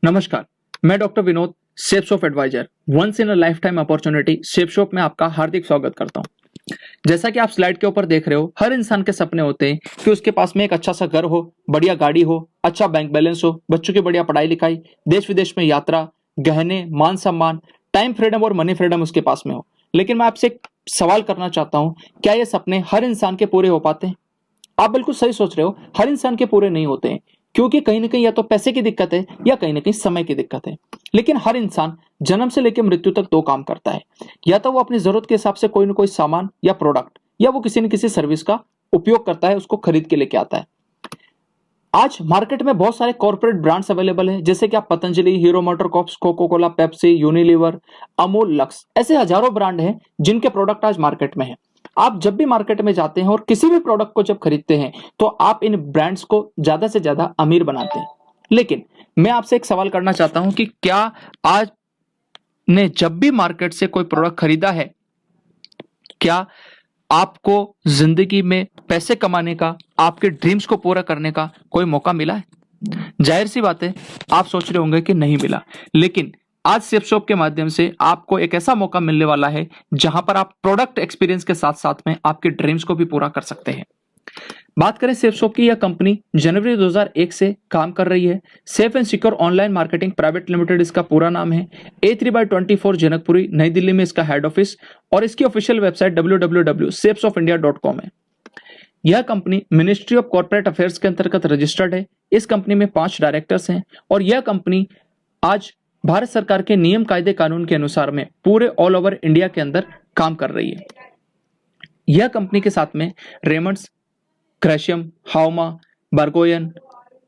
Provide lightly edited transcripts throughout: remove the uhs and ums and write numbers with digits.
नमस्कार, मैं doctor Vinod, safe shop adviser, once in a life time opportunity safe shop में आपका हार्दिक स्वागत करता हूं। जैसा कि आप स्लाइड के ऊपर देख रहे हो, हर इंसान के सपने होते हैं कि उसके पास में एक अच्छा सा घर हो, बढ़िया गाड़ी हो, अच्छा बैंक बैलेंस हो, बच्चों की बढ़िया पढ़ाई लिखाई, देश विदेश में यात्रा, गहने, मान सम्मान, टाइम फ्रीडम और मनी फ्रीडम उसके पास में हो। लेकिन मैं आपसे एक सवाल करना चाहता हूं, क्या ये सपने हर इंसान के पूरे हो पाते हैं? आप बिल्कुल सही सोच रहे हो, हर इंसान के पूरे नहीं होते हैं, क्योंकि कहीं ना कहीं या तो पैसे की दिक्कत है या कहीं ना कहीं समय की दिक्कत है। लेकिन हर इंसान जन्म से लेकर मृत्यु तक दो काम करता है। या तो वो अपनी जरूरत के हिसाब से कोई ना कोई सामान या प्रोडक्ट या वो किसी न किसी सर्विस का उपयोग करता है, उसको खरीद के लेके आता है। आज मार्केट में बहुत सारे कॉर्पोरेट ब्रांड्स अवेलेबल हैं, जैसे कि आप Patanjali, Hero MotoCorps, Coca Cola, Pepsi, Unilever, Amul, Lux, ऐसे हजारों ब्रांड हैं जिनके प्रोडक्ट आज मार्केट में हैं। आप जब भी मार्केट में जाते हैं और किसी भी प्रोडक्ट को जब खरीदते हैं तो आप इन ब्रांड्स को ज्यादा से ज्यादा अमीर बनाते हैं। लेकिन मैं आपसे एक सवाल करना चाहता हूं कि क्या आज ने जब भी मार्केट से कोई प्रोडक्ट खरीदा है, क्या आपको जिंदगी में पैसे कमाने का, आपके ड्रीम्स को पूरा करने का कोई मौका मिला है? जाहिर सी बात है, आप सोच रहे होंगे कि नहीं मिला। लेकिन आज सेफ शॉप के माध्यम से आपको एक ऐसा मौका मिलने वाला है जहां पर आप प्रोडक्ट एक्सपीरियंस के साथ साथ में आपके ड्रीम्स को भी पूरा कर सकते हैं। बात करें सेफ शॉप की, यह कंपनी जनवरी 2001 से काम कर रही है। Safe and secure online marketing private limited इसका पूरा नाम है। A3/24 जनकपुरी, नई दिल्ली में इसका हेड ऑफिस और इसकी ऑफिशियल वेबसाइट www.safeshopindia.com है। यह company ministry of corporate affairs के अंतर्गत रजिस्टर्ड है। इस कंपनी में 5 डायरेक्टर्स हैं और यह कंपनी आज भारत सरकार के नियम कायदे कानून के अनुसार में पूरे ऑल ओवर इंडिया के अंदर काम कर रही है। यह कंपनी के साथ में रेमंड्स, क्रैशियम, हाउमा, बर्गोयन,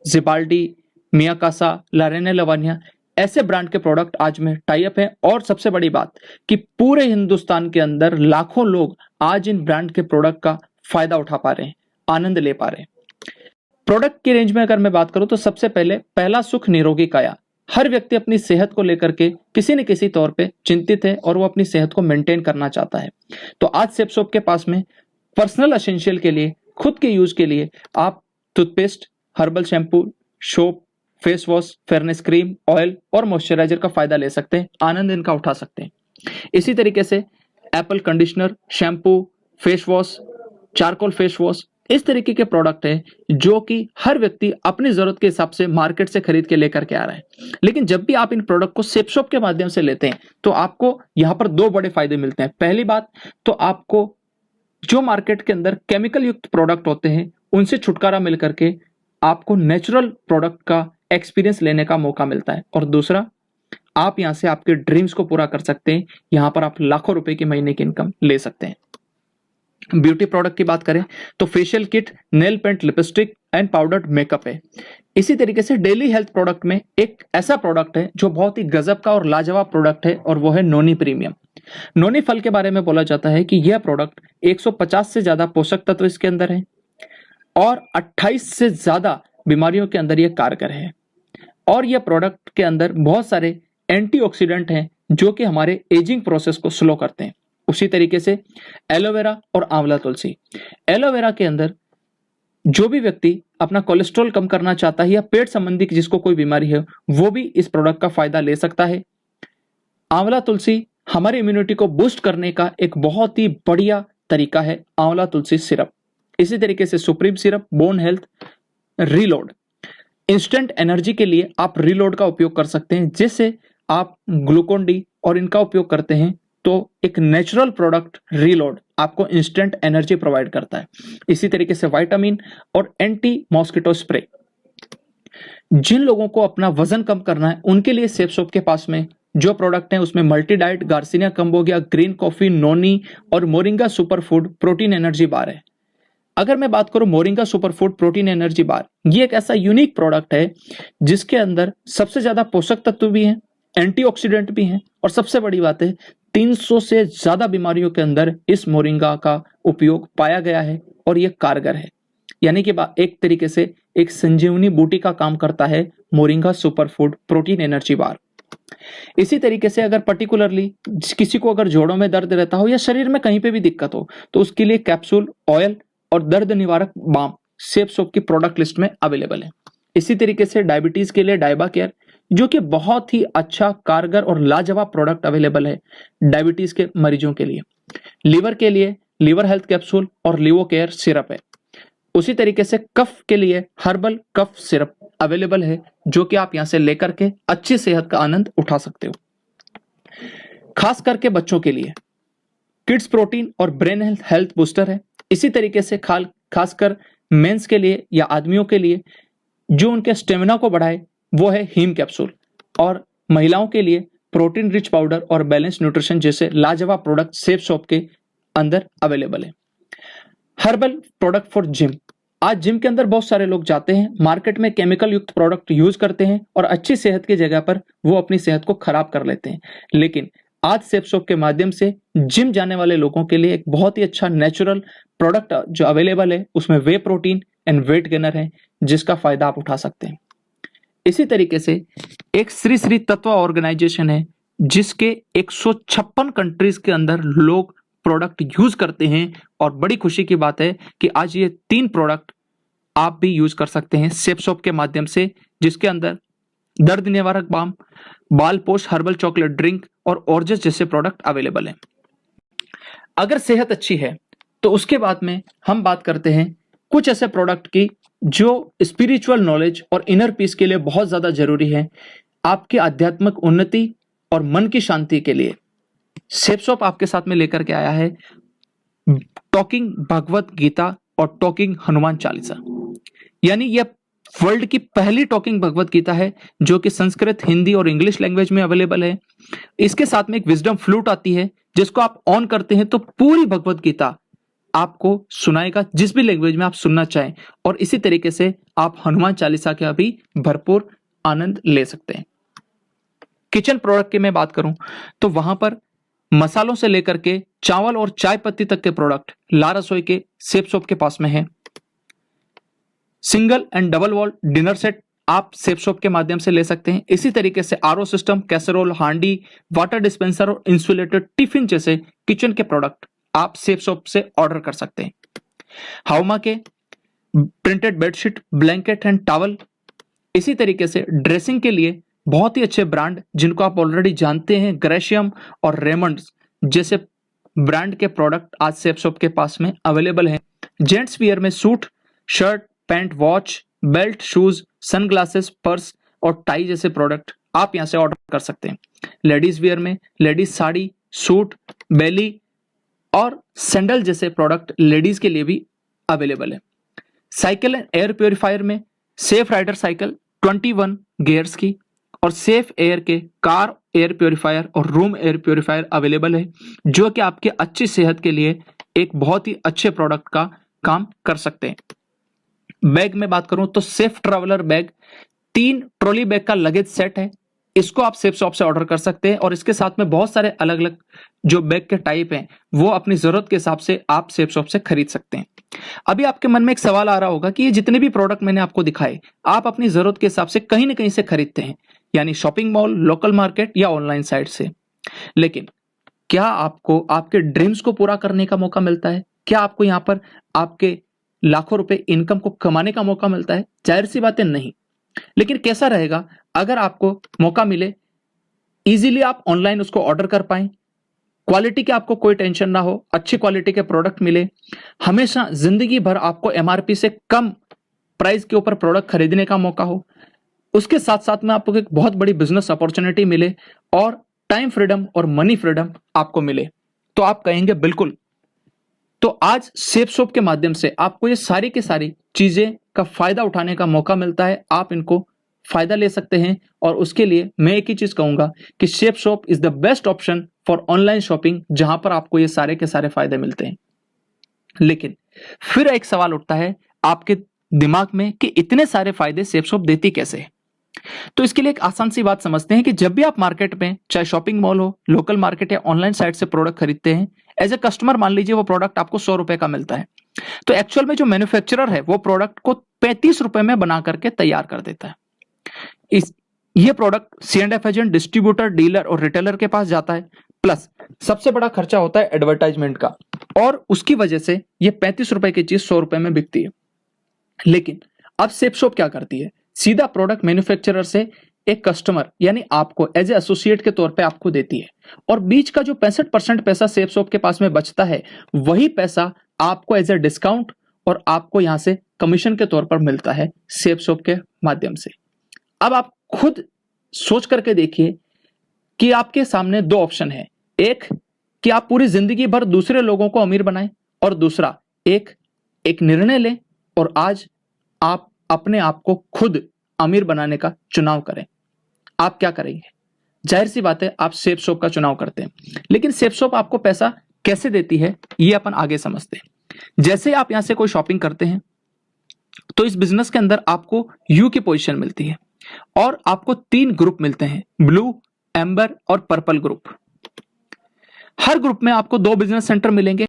जिबाल्डी, मियाकासा, लारेने लवानिया, ऐसे ब्रांड के प्रोडक्ट आज में टाई अप हैं। और सबसे बड़ी बात कि पूरे हिंदुस्तान के अंदर लाखों लोग आज इन ब्रांड के प्रोडक्ट का फायदा उठा पा रहे हैं, आनंद ले पा रहे हैं। प्रोडक्ट की रेंज में अगर मैं बात करूं तो सबसे पहले पहला सुख निरोगी काया। हर व्यक्ति अपनी सेहत को लेकर के किसी न किसी तौर पे चिंतित है और वो अपनी सेहत को मेंटेन करना चाहता है। तो आज सेफ शॉप के पास में पर्सनल एसेंशियल के लिए, खुद के यूज के लिए आप toothpaste, herbal shampoo, soap, face wash, fairness cream, oil और मॉइस्चराइजर का फायदा ले सकते हैं, आनंद इनका उठा सकते हैं। इसी तरीके से Apple conditioner, shampoo, face wash, charcoal face wash, इस तरीके के प्रोडक्ट है जो कि हर व्यक्ति अपनी जरूरत के हिसाब से मार्केट से खरीद के लेकर के आ रहा है। लेकिन जब भी आप इन प्रोडक्ट को सेफ शॉप के माध्यम से लेते हैं तो आपको यहां पर दो बड़े फायदे मिलते हैं। पहली बात तो आपको जो मार्केट के अंदर केमिकल युक्त प्रोडक्ट होते हैं उनसे छुटकारा मिल करके आपको नेचुरल प्रोडक्ट का एक्सपीरियंस लेने का मौका मिलता है। और दूसरा, आप यहां से आपके ड्रीम्स को पूरा कर सकते हैं। यहां पर आप लाखों रुपए की महीने की इनकम ले सकते हैं। ब्यूटी प्रोडक्ट की बात करें तो facial kit, nail paint, lipstick and powdered makeup है। इसी तरीके से डेली हेल्थ प्रोडक्ट में एक ऐसा प्रोडक्ट है जो बहुत ही गजब का और लाजवाब प्रोडक्ट है और वो है नोनी प्रीमियम। नोनी फल के बारे में बोला जाता है कि यह प्रोडक्ट 150 से ज्यादा पोषक तत्व इसके अंदर है और 28 से ज्यादा बीमारियों के अंदर यह कारगर है। और यह प्रोडक्ट के अंदर बहुत सारे एंटीऑक्सीडेंट हैं जो कि हमारे एजिंग प्रोसेस को स्लो करते हैं। उसी तरीके से एलोवेरा और आंवला तुलसी। एलोवेरा के अंदर जो भी व्यक्ति अपना कोलेस्ट्रॉल कम करना चाहता है या पेट संबंधी जिसको कोई बीमारी है वो भी इस प्रोडक्ट का फायदा ले सकता है। आंवला तुलसी हमारी इम्यूनिटी को बूस्ट करने का एक बहुत ही बढ़िया तरीका है, आंवला तुलसी सिरप। इसी तरीके से supreme syrup, bone health, reload, instant energy के लिए आप रीलोड का उपयोग कर सकते हैं। जिससे आप ग्लूकोन डी और इनका उपयोग करते हैं तो एक नेचुरल प्रोडक्ट रीलोड आपको इंस्टेंट एनर्जी प्रोवाइड करता है। इसी तरीके से विटामिन और एंटी मॉस्किटो स्प्रे। जिन लोगों को अपना वजन कम करना है उनके लिए सेफ शॉप के पास में जो प्रोडक्ट है उसमें multi diet, Garcinia Cambogia, green coffee, noni और moringa super food protein energy bar है। अगर मैं बात करूं moringa super food protein energy bar, ये एक ऐसा यूनिक प्रोडक्ट है जिसके अंदर सबसे ज्यादा पोषक तत्व भी हैं, एंटीऑक्सीडेंट भी हैं और सबसे बड़ी बात है 300 से ज्यादा बीमारियों के अंदर इस मोरिंगा का उपयोग पाया गया है और यह कारगर है। यानी कि एक तरीके से एक संजीवनी बूटी का काम करता है moringa super food protein energy बार। इसी तरीके से अगर पर्टिकुलरली किसी को अगर जोड़ों में दर्द रहता हो या शरीर में कहीं पे भी दिक्कत हो तो उसके लिए कैप्सूल, ऑयल और दर्द निवारक बाम सेफ शॉप की प्रोडक्ट लिस्ट में अवेलेबल है। इसी तरीके से डायबिटीज के लिए डायबा केयर, जो कि बहुत ही अच्छा, कारगर और लाजवाब प्रोडक्ट अवेलेबल है डायबिटीज के मरीजों के लिए। लीवर के लिए लीवर हेल्थ कैप्सूल और लिवो केयर सिरप है। उसी तरीके से कफ के लिए हर्बल कफ सिरप अवेलेबल है, जो कि आप यहां से लेकर के अच्छी सेहत का आनंद उठा सकते हो। खास करके बच्चों के लिए किड्स प्रोटीन और ब्रेन हेल्थ बूस्टर है। इसी तरीके से खासकर मेंस के लिए या आदमियों के लिए जो उनके स्टेमिना को बढ़ाए वो है हीम कैप्सूल। और महिलाओं के लिए प्रोटीन रिच पाउडर और बैलेंस न्यूट्रिशन जैसे लाजवाब प्रोडक्ट सेफ शॉप के अंदर अवेलेबल है। Herbal product for gym. आज जिम के अंदर बहुत सारे लोग जाते हैं, मार्केट में केमिकल युक्त प्रोडक्ट यूज करते हैं और अच्छी सेहत की जगह पर वो अपनी सेहत को खराब कर लेते हैं। लेकिन आज सेफ शॉप के माध्यम से जिम जाने वाले लोगों के लिए एक बहुत ही अच्छा नेचुरल प्रोडक्ट जो अवेलेबल है, उसमें वे प्रोटीन एंड वेट गेनर है, जिसका फायदा आप उठा सकते हैं। इसी तरीके से एक श्री श्री तत्व ऑर्गेनाइजेशन है, जिसके 156 कंट्रीज के अंदर लोग प्रोडक्ट यूज करते हैं। और बड़ी खुशी की बात है कि आज ये 3 प्रोडक्ट आप भी यूज कर सकते हैं सेफ शॉप के माध्यम से, जिसके अंदर दर्द निवारक बाम, बाल पोष हर्बल चॉकलेट ड्रिंक और ऑर्जस जैसे प्रोडक्ट अवेलेबल हैं। अगर सेहत अच्छी है तो उसके बाद में हम बात करते हैं कुछ ऐसे प्रोडक्ट की जो स्पिरिचुअल नॉलेज और इनर पीस के लिए बहुत ज्यादा जरूरी है, आपकी आध्यात्मिक उन्नति और मन की शांति के लिए। सेफ शॉप आपके साथ में लेकर के आया है टॉकिंग भगवत गीता और टॉकिंग हनुमान चालीसा। यानी यह वर्ल्ड की पहली टॉकिंग भगवत गीता है जो कि संस्कृत, हिंदी और इंग्लिश लैंग्वेज में अवेलेबल है। इसके साथ में एक विजडम फ्लूट आती है, जिसको आप ऑन करते हैं तो पूरी भगवत गीता आपको सुनाएगा जिस भी लैंग्वेज में आप सुनना चाहें। और इसी तरीके से आप हनुमान चालीसा का भी भरपूर आनंद ले सकते हैं। किचन प्रोडक्ट की मैं बात करूं तो वहां पर मसालों से लेकर के चावल और चाय पत्ती तक के प्रोडक्ट ला रसोई के सेफ शॉप के पास में है। Single and double wall dinner set आप सेफ शॉप के माध्यम से ले सकते हैं। इसी तरीके से आरओ सिस्टम, कैसरोल, हांडी, वाटर डिस्पेंसर और इंसुलेटेड टिफिन जैसे किचन के प्रोडक्ट आप सेफ शॉप से ऑर्डर कर सकते हैं। हाउमा के printed bedsheet, blanket and towel. इसी तरीके से ड्रेसिंग के लिए बहुत ही अच्छे ब्रांड जिनको आप ऑलरेडी जानते हैं, ग्रेशियम और रेमंड्स जैसे ब्रांड के प्रोडक्ट आज सेफ शॉप के पास में अवेलेबल हैं। जेंट्स वियर में suit, shirt, pant, watch, belt, shoes, sunglasses, purse और टाई जैसे प्रोडक्ट आप यहां से ऑर्डर कर सकते हैं। लेडीज वियर में लेडीज साड़ी, सूट, बेली और सैंडल जैसे प्रोडक्ट लेडीज के लिए भी अवेलेबल है। साइकिल एंड एयर प्योरीफायर में सेफ राइडर साइकिल 21 गियर्स की और सेफ एयर के कार एयर प्योरीफायर और रूम एयर प्योरीफायर अवेलेबल है, जो कि आपके अच्छी सेहत के लिए एक बहुत ही अच्छे प्रोडक्ट का काम कर सकते हैं। बैग में बात करूं तो safe traveller bag 3 trolley bag का लगेज सेट है। इसको आप सेफ शॉप से ऑर्डर कर सकते हैं और इसके साथ में बहुत सारे अलग अलग जो बैग के टाइप हैं वो अपनी जरूरत के हिसाब से आप सेफ शॉप से खरीद सकते हैं। अभी आपके मन में एक सवाल आ रहा होगा कि ये जितने भी प्रोडक्ट मैंने आपको दिखाए आप अपनी जरूरत के हिसाब से कहीं ना कहीं से खरीदते हैं, यानी शॉपिंग मॉल, लोकल मार्केट या ऑनलाइन साइट से। लेकिन क्या आपको आपके ड्रीम्स को पूरा करने का मौका मिलता है? क्या आपको यहाँ पर आपके लाखों रुपए इनकम को कमाने का मौका मिलता है? जाहिर सी बात है नहीं। लेकिन कैसा रहेगा अगर आपको मौका मिले, इजीली आप ऑनलाइन उसको ऑर्डर कर पाए, क्वालिटी की आपको कोई टेंशन ना हो, अच्छी क्वालिटी के प्रोडक्ट मिले, हमेशा जिंदगी भर आपको एमआरपी से कम प्राइस के ऊपर प्रोडक्ट खरीदने का मौका हो, उसके साथ साथ में आपको एक बहुत बड़ी बिजनेस अपॉर्चुनिटी मिले और टाइम फ्रीडम और मनी फ्रीडम आपको मिले, तो आप कहेंगे बिल्कुल। तो आज सेफ शॉप के माध्यम से आपको ये सारी की सारी चीजें का फायदा उठाने का मौका मिलता है। आप इनको फायदा ले सकते हैं और उसके लिए मैं एक ही चीज कहूंगा कि safe shop is the best option for online shopping, जहां पर आपको ये सारे के सारे फायदे मिलते हैं। लेकिन फिर एक सवाल उठता है आपके दिमाग में कि इतने सारे फायदे सेफ शॉप देती कैसे है? तो इसके लिए एक आसान सी बात समझते हैं कि जब भी आप मार्केट में, चाहे शॉपिंग मॉल हो, लोकल मार्केट या ऑनलाइन साइट से प्रोडक्ट खरीदते हैं, एज ए कस्टमर मान लीजिए वो प्रोडक्ट आपको 100 रुपए का मिलता है, तो एक्चुअल में जो मैन्युफैक्चरर है वो प्रोडक्ट को 35 रुपए में बना करके तैयार कर देता है। ये product C&F agent, distributor, dealer और रिटेलर के पास जाता है, प्लस सबसे बड़ा खर्चा होता है एडवर्टाइजमेंट का, और उसकी वजह से ये 35 रुपए की चीज 100 रुपए में बिकती है। लेकिन अब सेफ शॉप क्या करती है? सीधा प्रोडक्ट मैन्युफैक्चरर से एक कस्टमर यानी आपको एज ए एसोसिएट के तौर पे आपको देती है, और बीच का जो 65% पैसा सेफ शॉप के पास में बचता है, वही पैसा आपको एज ए डिस्काउंट और आपको यहां से कमीशन के तौर पर मिलता है सेफ शॉप के माध्यम से। अब आप खुद सोच करके देखिए कि आपके सामने दो ऑप्शन है, एक कि आप पूरी जिंदगी भर दूसरे लोगों को अमीर बनाएं, और दूसरा एक निर्णय लें और आज आप अपने आप को खुद अमीर बनाने का चुनाव करें। आप क्या करेंगे? जाहिर सी बात है आप सेफ शॉप का चुनाव करते हैं, लेकिन सेफ शॉप आपको पैसा कैसे देती है ये अपन आगे समझते हैं। जैसे आप यहां से कोई शॉपिंग करते हैं तो इस बिजनेस के अंदर आपको यू की पोजीशन मिलती है और आपको 3 ग्रुप मिलते हैं, ब्लू, एम्बर और पर्पल ग्रुप। हर ग्रुप में आपको 2 बिजनेस सेंटर मिलेंगे,